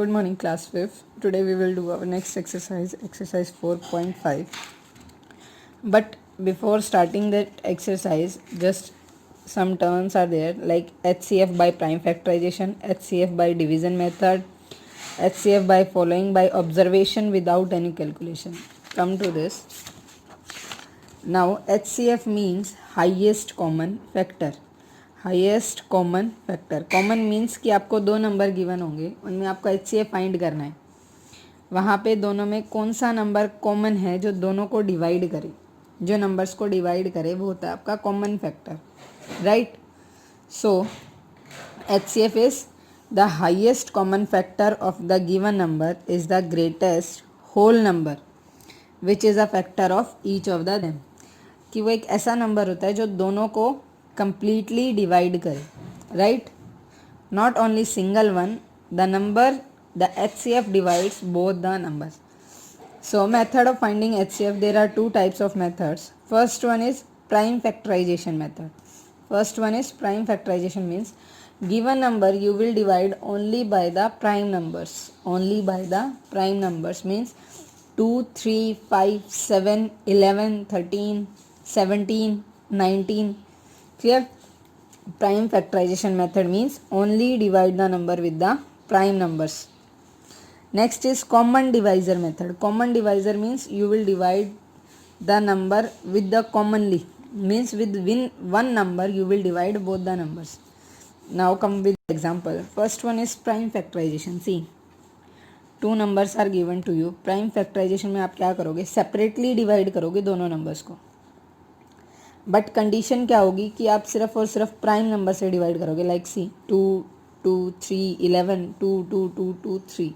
Good morning, class 5th. Today we will do our next exercise, exercise 4.5. But before starting that exercise, just some terms are there like HCF by prime factorization, HCF by division method, HCF by following by observation without any calculation. Come to this. Now HCF means highest common factor. Highest common factor. Common means कि आपको दो number given होंगे, उनमें आपको HCF find करना है. वहाँ पे दोनों में कौन सा नंबर कॉमन है जो दोनों को डिवाइड करे, जो नंबर्स को डिवाइड करे वो होता है आपका common factor, right. So HCF is the highest common factor of the given number is the greatest whole number which is a factor of each of the them. कि वो एक ऐसा नंबर होता है जो दोनों को completely divide करे, right? Not only single one, the number, the HCF divides both the numbers. So method of finding HCF, there are two types of methods. First one is prime factorization method. First one is prime factorization means given number you will divide only by the prime numbers. Only by the prime numbers means 2, 3, 5, 7, 11, 13, 17, 19. Clear? Prime factorization method means only divide the number with the prime numbers. Next is common divisor method. Common divisor means you will divide the number with the commonly, means with one number you will divide both the numbers. Now come with example. First one is prime factorization. See, two numbers are given to you. Prime factorization में आप क्या करोगे, separately divide करोगे दोनों numbers को. But condition क्या होगी कि आप सिर्फ और सिर्फ प्राइम नंबर से डिवाइड करोगे. Like see 2, 2, 3, 11, 2, 2, 2, 2, 3,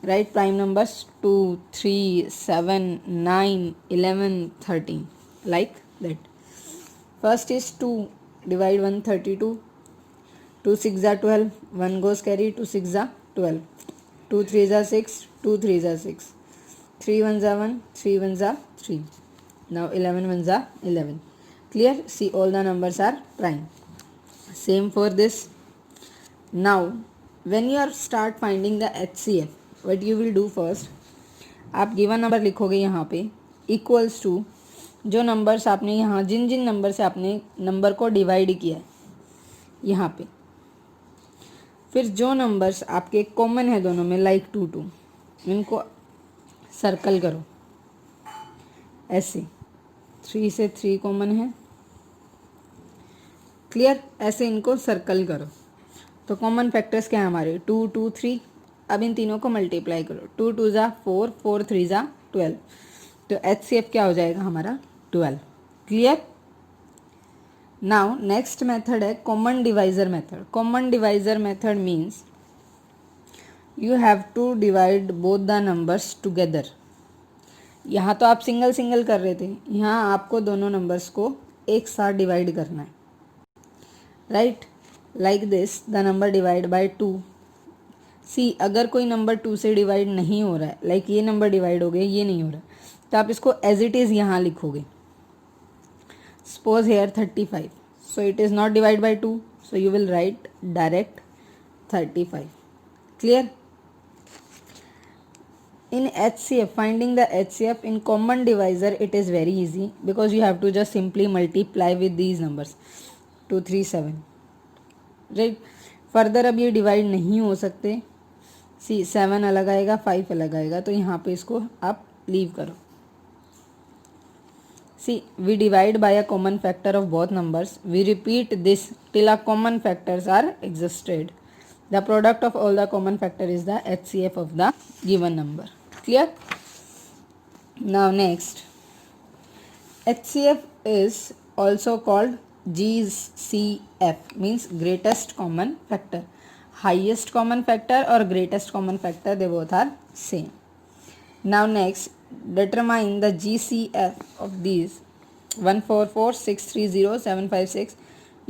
right. Prime numbers 2, 3, 7, 9, 11, 13, like that. First is 2 divide 1, 32, 2 6 जा 12, 1 goes carry, 2 6 जा 12, 2 3 जा 6, 2 3 जा 6, 3 1 जा 1, 3 1 जा 3. Now 11 1 जा 11. Clear? See, all the numbers are prime. Same for this. Now when you are start finding the HCF, what you will do first, आप given number लिखोगे यहाँ पे इक्वल्स टू जो नंबर्स आपने यहाँ जिन जिन नंबर से आपने नंबर को डिवाइड किया है यहाँ पे, फिर जो नंबर्स आपके कॉमन है दोनों में लाइक 2, 2, इनको सर्कल करो ऐसे. 3 से 3 कॉमन है. क्लियर? ऐसे इनको सर्कल करो. तो कॉमन फैक्टर्स क्या है हमारे 2, 2, 3. अब इन तीनों को मल्टीप्लाई करो. 2 2 जा 4, 4 3 जा 12. तो HCF क्या हो जाएगा हमारा 12. क्लियर? नाउ नेक्स्ट मेथड है common divisor method. Common divisor method means you have to divide both the numbers together. यहाँ तो आप सिंगल सिंगल कर रहे थे, यहाँ आपको दोनों नंबर्स को एक साथ डिवाइड करना है, right. Like this the number divide by 2. सी, अगर कोई नंबर 2 से डिवाइड नहीं हो रहा है, लाइक ये नंबर डिवाइड हो गया, ये नहीं हो रहा, तो आप इसको एज इट इज़ यहाँ लिखोगे. Suppose here 35, so it is not divide by 2, so you will write direct 35. Clear? In HCF, finding the HCF in common divisor, it is very easy because you have to just simply multiply with these numbers 2, 3, 7, right. Further अब ये divide नहीं हो सकते. सी 7 अलग आएगा, 5 अलग आएगा, तो यहाँ पे इसको आप लीव करो. See, we divide by a common factor of both numbers. We repeat this till a common factors are existed. The product of all the common factor is the HCF of the given number. Clear? Now next, HCF is also called GCF, means greatest common factor. Highest common factor or greatest common factor, they both are same. Now next, determine the GCF of these 144, 630, 756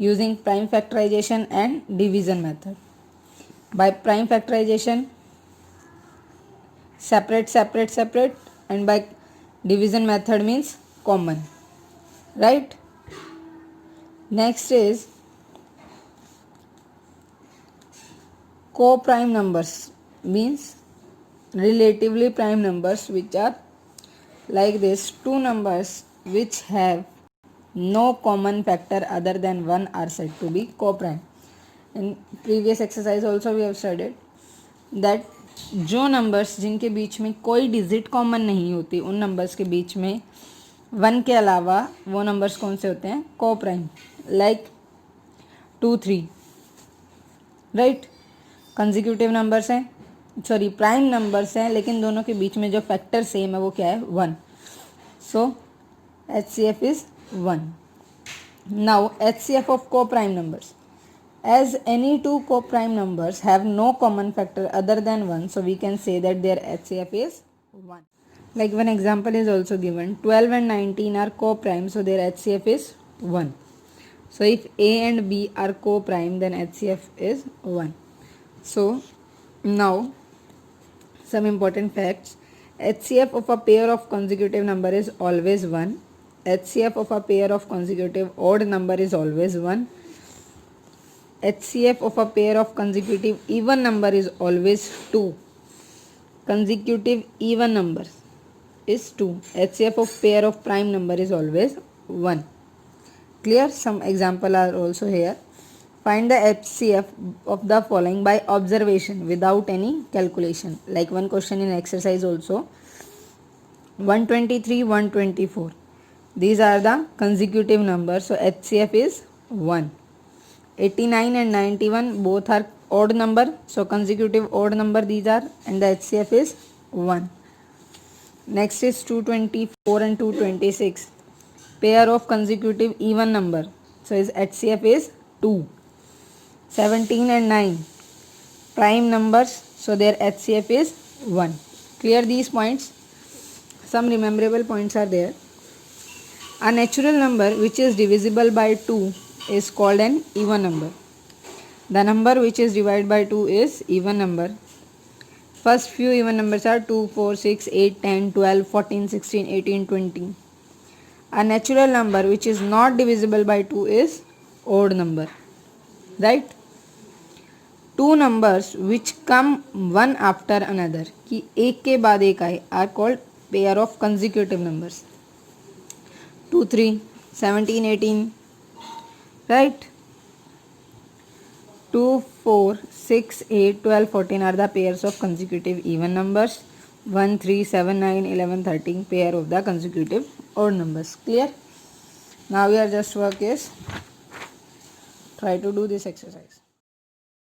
using prime factorization and division method. By prime factorization, separate, separate, separate, and by division method means common, right. Next is co-prime numbers. means relatively prime numbers which are like this. Two numbers which have no common factor other than 1 are said to be co-prime. In previous exercise also we have studied that जो numbers जिनके बीच में कोई digit common नहीं होती उन numbers के बीच में 1 के अलावा वो नंबर्स कौन से होते हैं, को prime. Like 2 3, right. Consecutive numbers हैं, सॉरी प्राइम नंबर्स हैं, लेकिन दोनों के बीच में जो फैक्टर सेम है वो क्या है, 1. So HCF is 1. Now HCF of coprime numbers. As any two co-prime numbers have no common factor other than 1, so we can say that their HCF is 1. Like one example is also given, 12 and 19 are co-prime, so their HCF is 1. So if A and B are co-prime, then HCF is 1. So now some important facts. HCF of a pair of consecutive number is always 1. HCF of a pair of consecutive odd number is always 1. HCF of a pair of consecutive even number is always 2. Consecutive even numbers is 2. HCF of pair of prime number is always 1. Clear? Some example are also here. Find the HCF of the following by observation without any calculation. Like one question in exercise also. 123, 124. These are the consecutive numbers, so HCF is 1. 89 and 91 both are odd number, so consecutive odd number these are, and the HCF is 1. Next is 224 and 226, pair of consecutive even number, so his HCF is 2. 17 and 9 prime numbers, so their HCF is 1. Clear these points? Some rememberable points are there. A natural number which is divisible by 2 is called an even number. The number which is divided by 2 is even number. First few even numbers are 2, 4, 6, 8, 10, 12, 14, 16, 18, 20. A natural number which is not divisible by 2 is odd number. Right? Two numbers which come one after another, कि एक के बाद एक आए, are called pair of consecutive numbers. 2, 3, 17, 18. Right? 2, 4, 6, 8, 12, 14 are the pairs of consecutive even numbers. 1, 3, 7, 9, 11, 13 pair of the consecutive odd numbers. Clear? Now your just work is try to do this exercise.